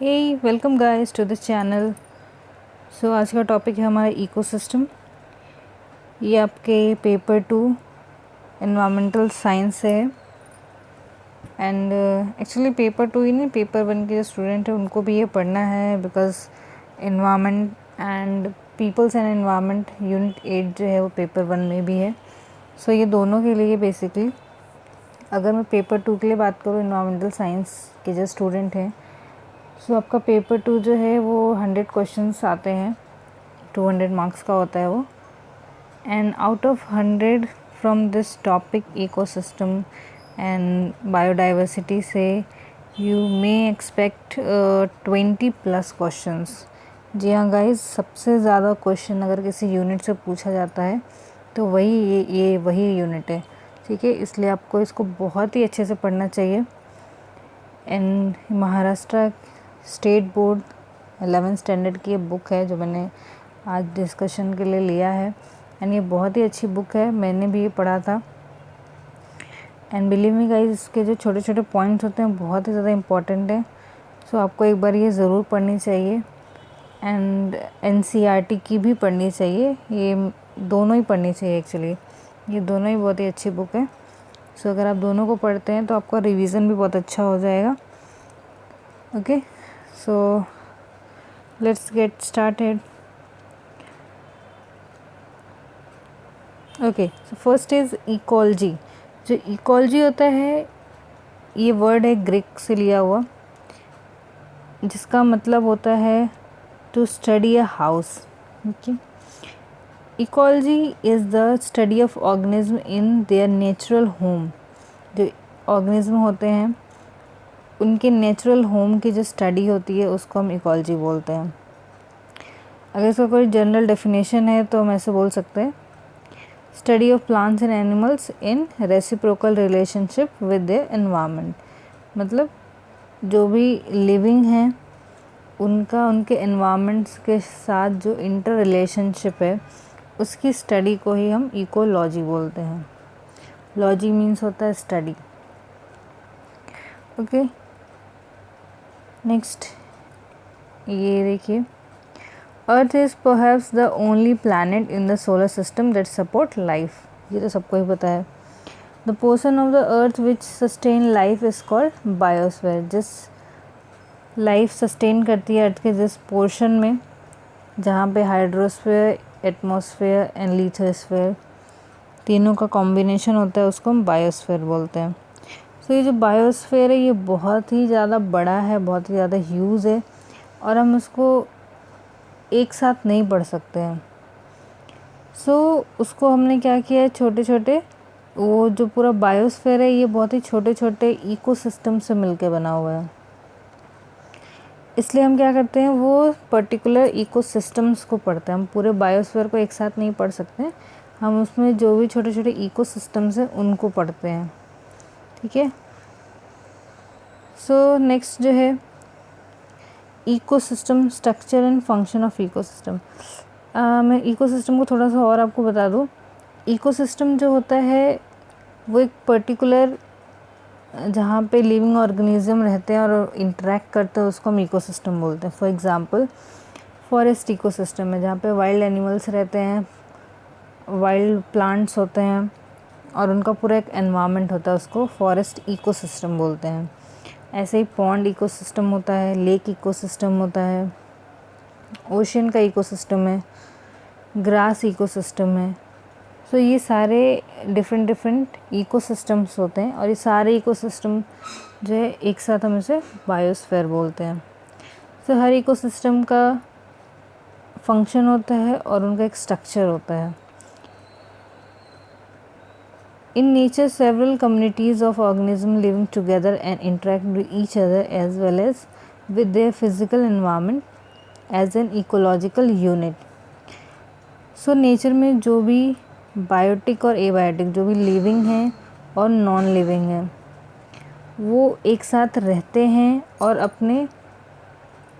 Hey welcome guys to the channel. So आज का topic है हमारा इकोसिस्टम। ये आपके पेपर 2 एनवायरमेंटल साइंस है। एंड एक्चुअली पेपर 2 ही नहीं, पेपर 1 के जो स्टूडेंट हैं उनको भी ये पढ़ना है, because environment and peoples and environment unit 8 जो है वो पेपर 1 में भी है। सो ये दोनों के लिए बेसिकली, अगर मैं पेपर 2 के लिए बात करूँ, एनवायरमेंटल साइंस के जो स्टूडेंट हैं, सो आपका पेपर 2 जो है वो 100 क्वेश्चंस आते हैं, 200 मार्क्स का होता है वो। And out of 100 from this topic ecosystem and biodiversity से you may expect 20 plus questions. जी हाँ गाइस, सबसे ज़्यादा क्वेश्चन अगर किसी यूनिट से पूछा जाता है तो वही वही यूनिट है, ठीक है। इसलिए आपको इसको बहुत ही अच्छे से पढ़ना चाहिए। And Maharashtra state board 11th standard की ये बुक है जो मैंने आज डिस्कशन के लिए लिया है। एंड ये बहुत ही अच्छी बुक है, मैंने भी ये पढ़ा था। एंड बिलीव मी गाइस, इसके जो छोटे छोटे पॉइंट्स होते हैं बहुत ही ज़्यादा इम्पॉर्टेंट है। सो आपको एक बार ये ज़रूर पढ़नी चाहिए। एंड NCERT की भी पढ़नी चाहिए, ये दोनों ही पढ़नी चाहिए एक्चुअली। ये दोनों ही बहुत ही अच्छी बुक है। सो अगर आप दोनों को पढ़ते हैं तो आपका रिवीजन भी बहुत अच्छा हो जाएगा। Okay, so let's get started. Okay, so first is ecology. जो इकोलॉजी होता है, ये वर्ड है ग्रीक से लिया हुआ, जिसका मतलब होता है to study a house. Okay, ecology is the study of organism in their natural home. जो ऑर्गेनिज्म होते हैं उनके नेचुरल होम की जो स्टडी होती है उसको हम इकोलॉजी बोलते हैं। अगर इसका कोई जनरल डेफिनेशन है तो हम ऐसे बोल सकते हैं, study of plants and animals in reciprocal relationship with their environment. मतलब जो भी लिविंग हैं उनका उनके एनवायरनमेंट्स के साथ जो इंटर रिलेशनशिप है उसकी स्टडी को ही हम इकोलॉजी बोलते हैं। लॉजी मीन्स होता है स्टडी। ओके, नेक्स्ट ये देखिए, earth is perhaps the only planet in the solar system that support life. ये तो सबको ही पता है। The portion of the earth which sustain life is called biosphere. जिस लाइफ सस्टेन करती है अर्थ के जिस पोर्शन में, जहाँ पे हाइड्रोस्फीयर, एटमॉस्फेयर एंड लिथोस्फीयर तीनों का कॉम्बिनेशन होता है, उसको हम बायोस्फीयर बोलते हैं। तो ये जो बायोस्फीयर है ये बहुत ही ज़्यादा बड़ा है, बहुत ही ज़्यादा ह्यूज है, और हम उसको एक साथ नहीं पढ़ सकते हैं। उसको हमने क्या किया है, छोटे छोटे, वो जो पूरा बायोस्फीयर है ये बहुत ही छोटे छोटे इकोसिस्टम से मिलके बना हुआ है। इसलिए हम क्या करते हैं, वो पर्टिकुलर इकोसिस्टम्स को पढ़ते हैं। हम पूरे बायोस्फीयर को एक साथ नहीं पढ़ सकते, हम उसमें जो भी छोटे छोटे इकोसिस्टम्स हैं उनको पढ़ते हैं, ठीक है। सो नेक्स्ट जो है ecosystem, structure and function of ecosystem. मैं इकोसिस्टम को थोड़ा सा और आपको बता दूँ। इकोसिस्टम जो होता है वो एक पर्टिकुलर, जहाँ पे लिविंग ऑर्गेनिज्म रहते हैं और इंटरेक्ट करते हैं, उसको हम इकोसिस्टम बोलते हैं। फॉर एग्जांपल फॉरेस्ट इकोसिस्टम है, जहाँ पे वाइल्ड एनिमल्स रहते हैं, वाइल्ड प्लांट्स होते हैं और उनका पूरा एक एनवायरनमेंट होता है, उसको फॉरेस्ट इकोसिस्टम बोलते हैं। ऐसे ही पॉन्ड इकोसिस्टम होता है, लेक इकोसिस्टम होता है, ओशन का इकोसिस्टम है, ग्रास इकोसिस्टम है। सो ये सारे डिफरेंट इकोसिस्टम्स होते हैं, और ये सारे इकोसिस्टम जो है एक साथ हम इसे बायोस्फीयर बोलते हैं। सो हर इकोसिस्टम का फंक्शन होता है और उनका एक स्ट्रक्चर होता है। In nature, several communities of organisms living together and interact with each other as well as with their physical environment as an ecological unit. So nature में जो भी बायोटिक और एबायोटिक, जो भी लिविंग हैं और नॉन लिविंग हैं, वो एक साथ रहते हैं और अपने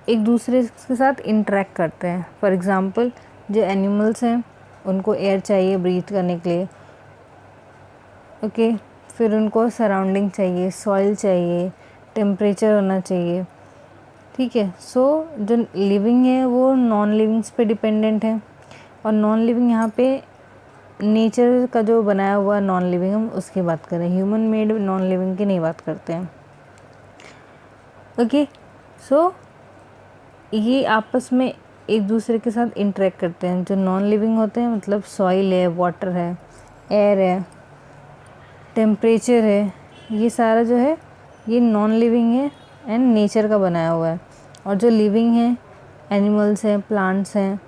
एक दूसरे के साथ इंटरेक्ट करते हैं। फॉर एग्ज़ाम्पल जो एनिमल्स हैं उनको एयर चाहिए ब्रीथ करने के लिए, ओके, फिर उनको सराउंडिंग चाहिए, सॉइल चाहिए, टेम्परेचर होना चाहिए, ठीक है। सो जो लिविंग है वो नॉन लिविंग्स पे डिपेंडेंट है, और नॉन लिविंग यहाँ पे नेचर का जो बनाया हुआ नॉन लिविंग हम उसकी बात करें, ह्यूमन मेड नॉन लिविंग की नहीं बात करते हैं। ओके, सो ये आपस में एक दूसरे के साथ इंटरेक्ट करते हैं। जो नॉन लिविंग होते हैं मतलब सॉइल है, वाटर है, एयर है, टेम्परेचर है, ये सारा जो है ये नॉन लिविंग है एंड नेचर का बनाया हुआ है। और जो लिविंग है एनिमल्स हैं, प्लांट्स हैं,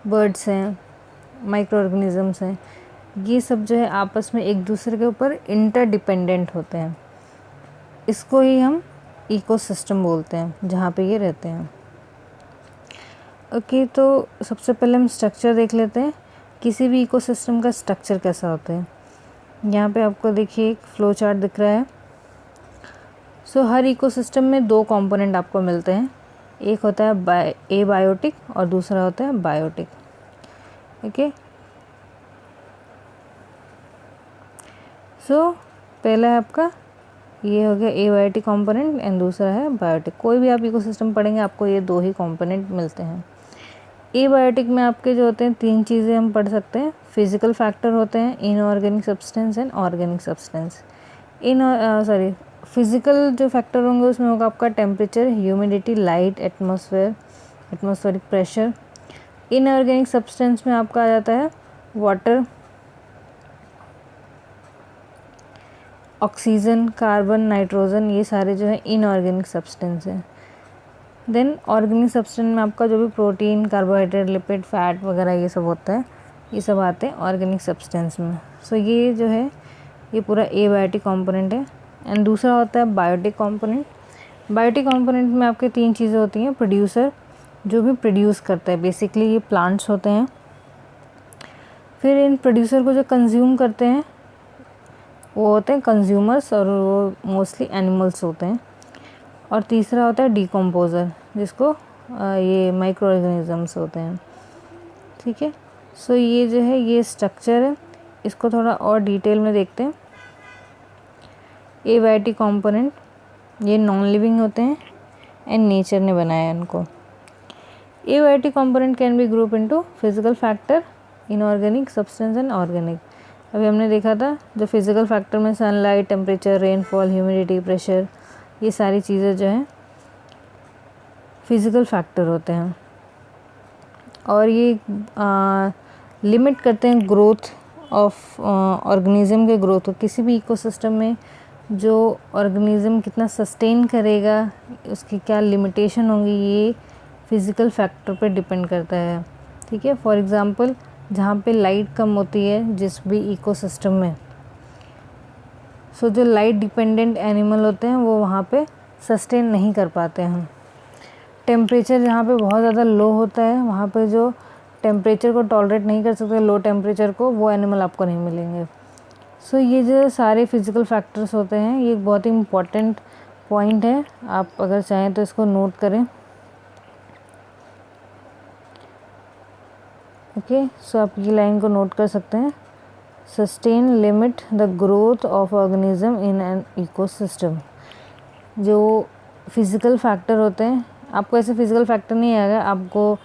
बर्ड्स हैं, माइक्रो ऑर्गेनिजम्स हैं, ये सब जो है आपस में एक दूसरे के ऊपर इंटरडिपेंडेंट होते हैं। इसको ही हम इकोसिस्टम बोलते हैं जहाँ पे ये रहते हैं। ओके, तो सबसे पहले हम स्ट्रक्चर देख लेते हैं, किसी भी इकोसिस्टम का स्ट्रक्चर कैसा होता है। यहाँ पे आपको देखिए एक फ्लो चार्ट दिख रहा है। सो हर इकोसिस्टम में दो कंपोनेंट आपको मिलते हैं, एक होता है एबायोटिक और दूसरा होता है बायोटिक। ओके, सो पहला है आपका ये हो गया एबायोटिक कंपोनेंट एंड दूसरा है बायोटिक। कोई भी आप इकोसिस्टम पढ़ेंगे आपको ये दो ही कंपोनेंट मिलते हैं। एबायोटिक में आपके जो होते हैं तीन चीज़ें हम पढ़ सकते हैं। फिजिकल फैक्टर होते हैं, inorganic substance and organic substance. Physical जो फैक्टर होंगे उसमें होगा आपका temperature, humidity, light, atmospheric pressure. Inorganic substance में आपका आ जाता है वाटर, ऑक्सीजन, कार्बन, नाइट्रोजन, ये सारे जो है इनऑर्गेनिक सब्सटेंस हैं। देन ऑर्गेनिक सब्सटेंस में आपका जो भी प्रोटीन, कार्बोहाइड्रेट, लिपिड, फैट वगैरह ये सब होता है, ये सब आते हैं ऑर्गेनिक सब्सटेंस में। सो ये जो है ये पूरा एबायोटिक कंपोनेंट है। एंड दूसरा होता है बायोटिक कंपोनेंट। बायोटिक कंपोनेंट में आपके तीन चीज़ें होती हैं। प्रोड्यूसर, जो भी प्रोड्यूस करता है, बेसिकली ये प्लांट्स होते हैं। फिर इन प्रोड्यूसर को जो कंज्यूम करते हैं वो होते हैं कंज्यूमर्स, और वो मोस्टली एनिमल्स होते हैं। और तीसरा होता है डिकम्पोज़र, जिसको ये माइक्रो ऑर्गेनिजम्स होते हैं। ठीक है, सो ये जो है ये स्ट्रक्चर है, इसको थोड़ा और डिटेल में देखते हैं। एबायोटिक कंपोनेंट ये नॉन लिविंग होते हैं एंड नेचर ने बनाया है इनको। Abiotic component can be group into physical factor, inorganic substance and organic. अभी हमने देखा था जो फिजिकल फैक्टर में sunlight, temperature, rainfall, humidity, pressure, ये सारी चीज़ें जो हैं फिजिकल फैक्टर होते हैं। और ये लिमिट करते हैं ग्रोथ ऑफ ऑर्गेनिज्म के ग्रोथ को। किसी भी इकोसिस्टम में जो ऑर्गेनिज्म कितना सस्टेन करेगा, उसकी क्या लिमिटेशन होंगी, ये फिज़िकल फैक्टर पे डिपेंड करता है। ठीक है, फॉर एग्ज़ाम्पल जहाँ पे लाइट कम होती है जिस भी इकोसिस्टम में, सो जो लाइट डिपेंडेंट एनिमल होते हैं वो वहाँ पे सस्टेन नहीं कर पाते हैं। टेम्परेचर जहाँ पे बहुत ज़्यादा लो होता है, वहाँ पे जो टेम्परेचर को टॉलरेट नहीं कर सकते, लो टेम्परेचर को, वो एनिमल आपको नहीं मिलेंगे। सो ये जो सारे फिज़िकल फैक्टर्स होते हैं ये एक बहुत ही इम्पॉर्टेंट पॉइंट है, आप अगर चाहें तो इसको नोट करें। ओके, सो आप ये लाइन को नोट कर सकते हैं। Sustain limit the growth of organism in an ecosystem. जो फिज़िकल फैक्टर होते हैं, आपको ऐसे फिज़िकल फैक्टर नहीं आएगा, आपको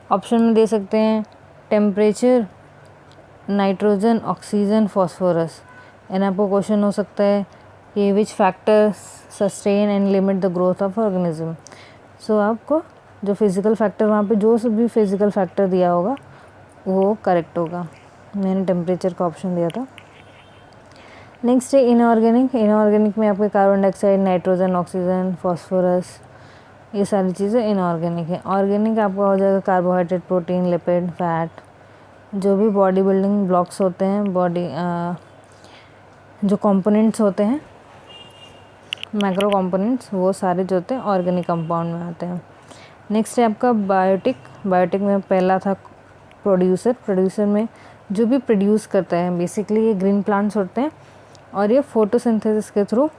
ऑप्शन में दे सकते हैं temperature, nitrogen, oxygen, phosphorus. And आपको क्वेश्चन हो सकता है कि which factor sustain and limit the growth of organism. So आपको जो फिज़िकल फैक्टर वहाँ पे जो भी फिज़िकल फैक्टर दिया होगा वो करेक्ट होगा। मैंने टेम्परेचर का ऑप्शन दिया था। नेक्स्ट है इनऑर्गेनिक। इनऑर्गेनिक में आपके carbon dioxide, nitrogen, oxygen, phosphorus, ये सारी चीज़ें इनऑर्गेनिक है। ऑर्गेनिक आपका हो जाएगा कार्बोहाइड्रेट, प्रोटीन, लिपिड, फैट, जो भी बॉडी बिल्डिंग ब्लॉक्स होते हैं, बॉडी जो कंपोनेंट्स होते हैं, मैक्रो कंपोनेंट्स, वो सारे जो होते हैं ऑर्गेनिक कंपाउंड में आते हैं। नेक्स्ट है आपका बायोटिक। बायोटिक में पहला था प्रोड्यूसर। प्रोड्यूसर में जो भी प्रोड्यूस करता है, बेसिकली ये ग्रीन प्लांट्स होते हैं और ये फोटोसिंथेसिस के थ्रू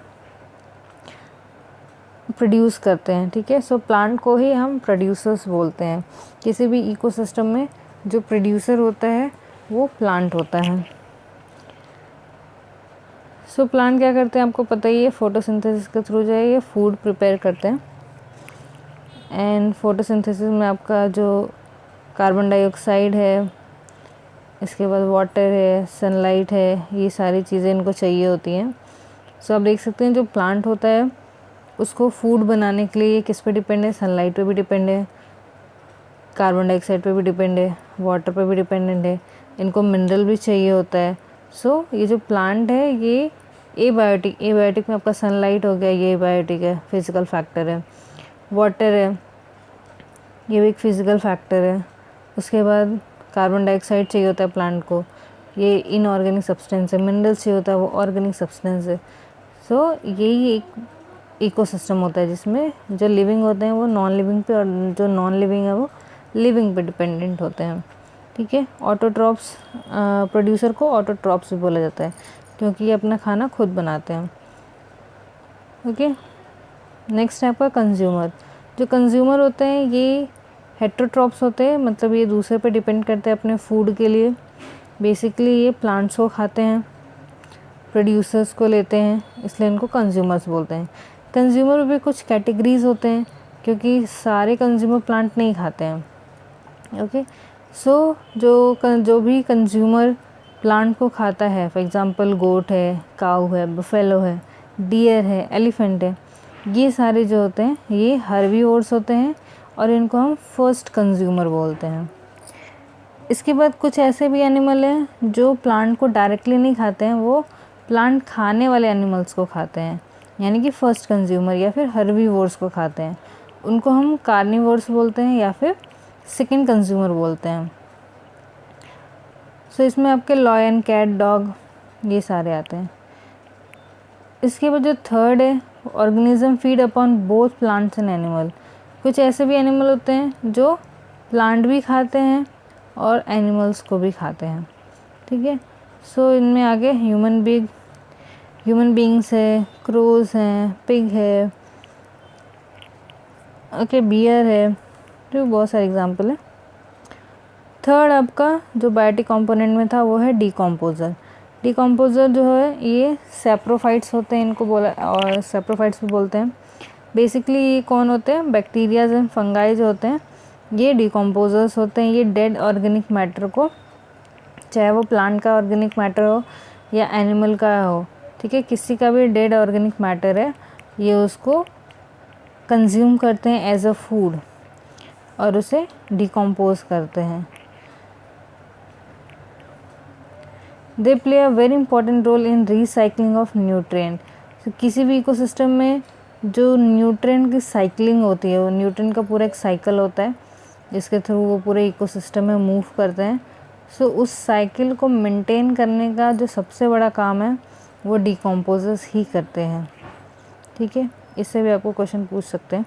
प्रोड्यूस करते हैं। ठीक है, सो प्लांट को ही हम प्रोड्यूसर्स बोलते हैं। किसी भी इकोसिस्टम में जो प्रोड्यूसर होता है वो प्लांट होता है। सो प्लांट क्या करते हैं आपको पता ही है, फोटोसिंथेसिस के थ्रू जो है ये फूड प्रिपेयर करते हैं। एंड फोटोसिंथेसिस में आपका जो कार्बन डाइऑक्साइड है, इसके बाद वाटर है, सनलाइट है, ये सारी चीज़ें इनको चाहिए होती हैं। सो आप देख सकते हैं जो प्लांट होता है उसको फूड बनाने के लिए ये किस पे डिपेंड है, सनलाइट पे भी डिपेंड है, कार्बन डाइऑक्साइड पे भी डिपेंड है, वाटर पे भी डिपेंडेंट है, इनको मिनरल भी चाहिए होता है। सो ये जो प्लांट है ये एबायोटिक में आपका सनलाइट हो गया, ये एबायोटिक है, फिजिकल फैक्टर है। वाटर है, ये भी एक फिजिकल फैक्टर है। उसके बाद कार्बन डाइऑक्साइड चाहिए होता है प्लांट को, ये इनऑर्गेनिक सब्सटेंस है। मिनरल्स चाहिए होता है, वो ऑर्गेनिक सब्सटेंस है। सो यही एक इकोसिस्टम होता है जिसमें जो लिविंग होते हैं वो नॉन लिविंग पे, और जो नॉन लिविंग है वो लिविंग पे डिपेंडेंट होते हैं। ठीक है, ऑटोट्रॉप्स, प्रोड्यूसर को ऑटोट्रॉप्स भी बोला जाता है क्योंकि ये अपना खाना खुद बनाते हैं। ओके, नेक्स्ट है आपका कंज्यूमर। जो कंज्यूमर होते हैं ये हेट्रोट्रॉप्स होते हैं, मतलब ये दूसरे पे डिपेंड करते हैं अपने फूड के लिए। बेसिकली ये प्लांट्स को खाते हैं, प्रोड्यूसर्स को लेते हैं, इसलिए इनको कंज्यूमर्स बोलते हैं। कंज्यूमर भी कुछ कैटेगरीज होते हैं क्योंकि सारे कंज्यूमर प्लांट नहीं खाते हैं। ओके, सो जो भी कंज्यूमर प्लांट को खाता है, फॉर एग्जांपल गोट है, काऊ है, बफेलो है, डियर है, एलिफेंट है, ये सारे जो होते हैं ये हर्बीवोर्स होते हैं और इनको हम फर्स्ट कंज्यूमर बोलते हैं। इसके बाद कुछ ऐसे भी एनिमल हैं जो प्लांट को डायरेक्टली नहीं खाते हैं, वो प्लांट खाने वाले एनिमल्स को खाते हैं, यानी कि फर्स्ट कंज्यूमर या फिर हर्बीवोर्स को खाते हैं। उनको हम कार्निवोर्स बोलते हैं या फिर सेकंड कंज्यूमर बोलते हैं। सो इसमें आपके लॉयन, कैट, डॉग ये सारे आते हैं। इसके बाद जो थर्ड है, organism feed upon both plants and animal. कुछ ऐसे भी एनिमल होते हैं जो प्लांट भी खाते हैं और एनिमल्स को भी खाते हैं। ठीक है, सो इनमें आगे ह्यूमन बींग्स है, क्रोज हैं, पिग है, ओके, बियर है, तो बहुत सारे एग्जाम्पल है। थर्ड आपका जो बायोटिक कंपोनेंट में था वो है डिकम्पोज़र। डिकम्पोज़र जो है ये सैप्रोफाइट्स होते हैं, इनको बोला, और सैप्रोफाइट्स भी बोलते हैं। बेसिकली ये कौन होते हैं, बैक्टीरियाज एंड फंगाई जो होते हैं ये डिकम्पोज़र्स होते हैं। ये डेड ऑर्गेनिक मैटर को, चाहे वो प्लांट का ऑर्गेनिक मैटर हो या एनिमल का हो, ठीक है, किसी का भी डेड ऑर्गेनिक मैटर है, ये उसको कंज्यूम करते हैं एज अ फूड और उसे डिकम्पोज करते हैं। They play a very important role in recycling of nutrient. किसी भी इकोसिस्टम में जो न्यूट्रिएंट की साइकिलिंग होती है, वो न्यूट्रिएंट का पूरा एक साइकिल होता है जिसके थ्रू वो पूरे इकोसिस्टम में मूव करते हैं। सो उस साइकिल को मेंटेन करने का जो सबसे बड़ा काम है वो डिकम्पोजर्स ही करते हैं। ठीक है, इससे भी आपको क्वेश्चन पूछ सकते हैं।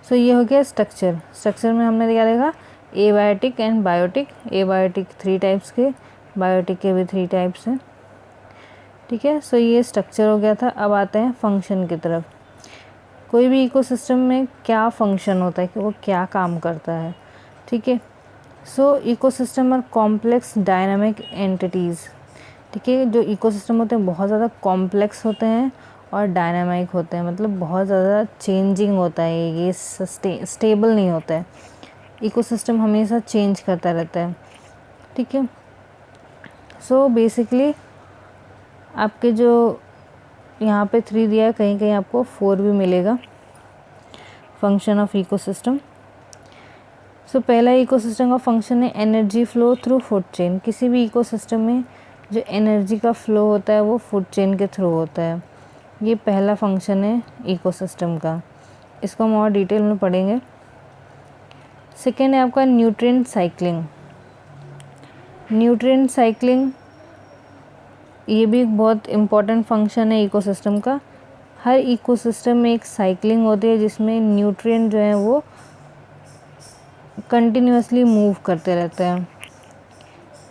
सो ये हो गया स्ट्रक्चर। स्ट्रक्चर में हमने क्या देखा, abiotic and biotic. Abiotic 3 types के, बायोटिक के भी 3 टाइप्स हैं। ठीक है, सो ये स्ट्रक्चर हो गया था। अब आते हैं फंक्शन की तरफ। कोई भी इकोसिस्टम में क्या फंक्शन होता है कि वो क्या काम करता है। ठीक है, so ecosystem are complex dynamic entities. ठीक है, जो इकोसिस्टम होते हैं बहुत ज़्यादा कॉम्प्लेक्स होते हैं और डायनामिक होते हैं, मतलब बहुत ज़्यादा चेंजिंग होता है, ये स्टेबल नहीं होता है। इकोसिस्टम हमेशा चेंज करता रहता है। ठीक है, सो बेसिकली आपके जो यहाँ पे 3 दिया है, कहीं कहीं आपको 4 भी मिलेगा। Function of ecosystem. सो पहला इकोसिस्टम का फंक्शन है energy flow through food chain. किसी भी इकोसिस्टम में जो एनर्जी का फ्लो होता है वो फूड चेन के थ्रू होता है। ये पहला फंक्शन है इकोसिस्टम का, इसको हम और डिटेल में पढ़ेंगे। सेकेंड है आपका न्यूट्रिएंट साइक्लिंग। न्यूट्रिएंट साइक्लिंग ये भी एक बहुत इम्पॉर्टेंट फंक्शन है इकोसिस्टम का। हर इकोसिस्टम में एक साइक्लिंग होती है जिसमें न्यूट्रिएंट जो है वो कंटिन्यूसली मूव करते रहते हैं।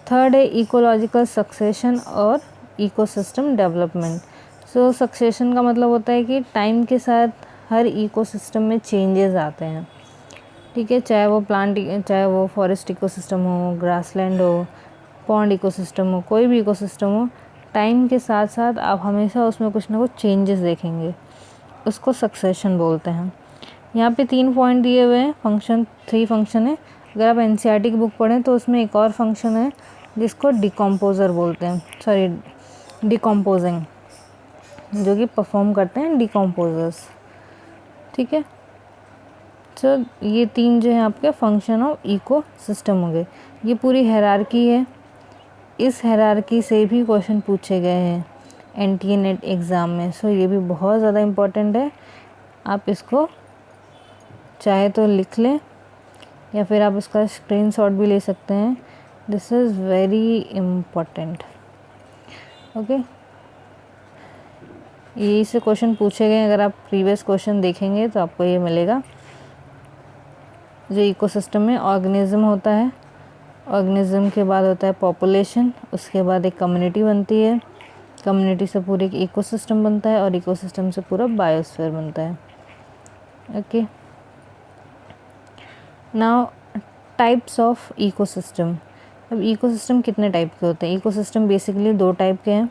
थर्ड है इकोलॉजिकल सक्सेशन और इकोसिस्टम डेवलपमेंट। सो सक्सेशन का मतलब होता है कि टाइम के साथ हर इकोसिस्टम में चेंजेस आते हैं। ठीक है, चाहे वो फॉरेस्ट इकोसिस्टम हो, ग्रासलैंड हो, पॉन्ड इकोसिस्टम हो, कोई भी इकोसिस्टम हो, टाइम के साथ साथ आप हमेशा उसमें कुछ ना कुछ चेंजेस देखेंगे। उसको सक्सेशन बोलते हैं। यहाँ पे 3 पॉइंट दिए हुए हैं, फंक्शन 3 फंक्शन है। अगर आप एनसीईआरटी की बुक पढ़ें तो उसमें एक और फंक्शन है जिसको डिकम्पोज़र बोलते हैं, सॉरी डिकम्पोजिंग, जो कि परफॉर्म करते हैं डिकम्पोजर्स। ठीक है, तो ये 3 जो है आपके फंक्शन ऑफ इकोसिस्टम हो गए। ये पूरी हायरार्की है, इस हायरार्की से भी क्वेश्चन पूछे गए हैं एनटीए नेट एग्ज़ाम में। सो ये भी बहुत ज़्यादा इम्पोर्टेंट है, आप इसको चाहे तो लिख लें या फिर आप इसका स्क्रीनशॉट भी ले सकते हैं। This is very important. Okay, यही से क्वेश्चन पूछे गए। अगर आप प्रीवियस क्वेश्चन देखेंगे तो आपको ये मिलेगा। जो इकोसिस्टम में ऑर्गेनिज्म होता है, ऑर्गेनिज्म के बाद होता है पॉपुलेशन, उसके बाद एक कम्युनिटी बनती है, कम्युनिटी से पूरे एक इकोसिस्टम बनता है और इकोसिस्टम से पूरा बायोस्फीयर बनता है। Okay, now types of ecosystem. अब इकोसिस्टम कितने टाइप के होते हैं? इकोसिस्टम बेसिकली 2 टाइप के हैं,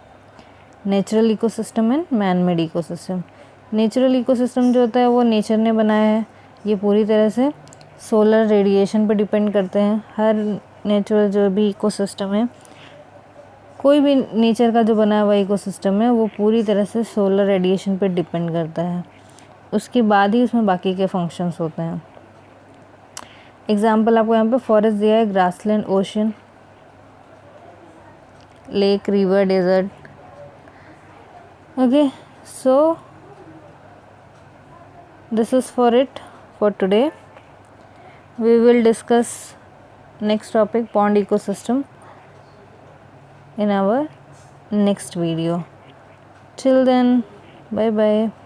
natural ecosystem and man made ecosystem. Natural ecosystem जो होता है वो नेचर ने बनाया है, ये पूरी तरह से सोलर रेडिएशन पर डिपेंड करते हैं। हर नेचुरल जो भी इकोसिस्टम है, कोई भी नेचर का जो बना हुआ इकोसिस्टम है वो पूरी तरह से सोलर रेडिएशन पर डिपेंड करता है, उसके बाद ही उसमें बाकी के फंक्शंस होते हैं। एग्जाम्पल आपको यहाँ पे फॉरेस्ट दिया है, grassland, ocean, lake, river, desert. Okay, so this is for it for today. We will discuss next topic, pond ecosystem, in our next video. Till then, bye bye.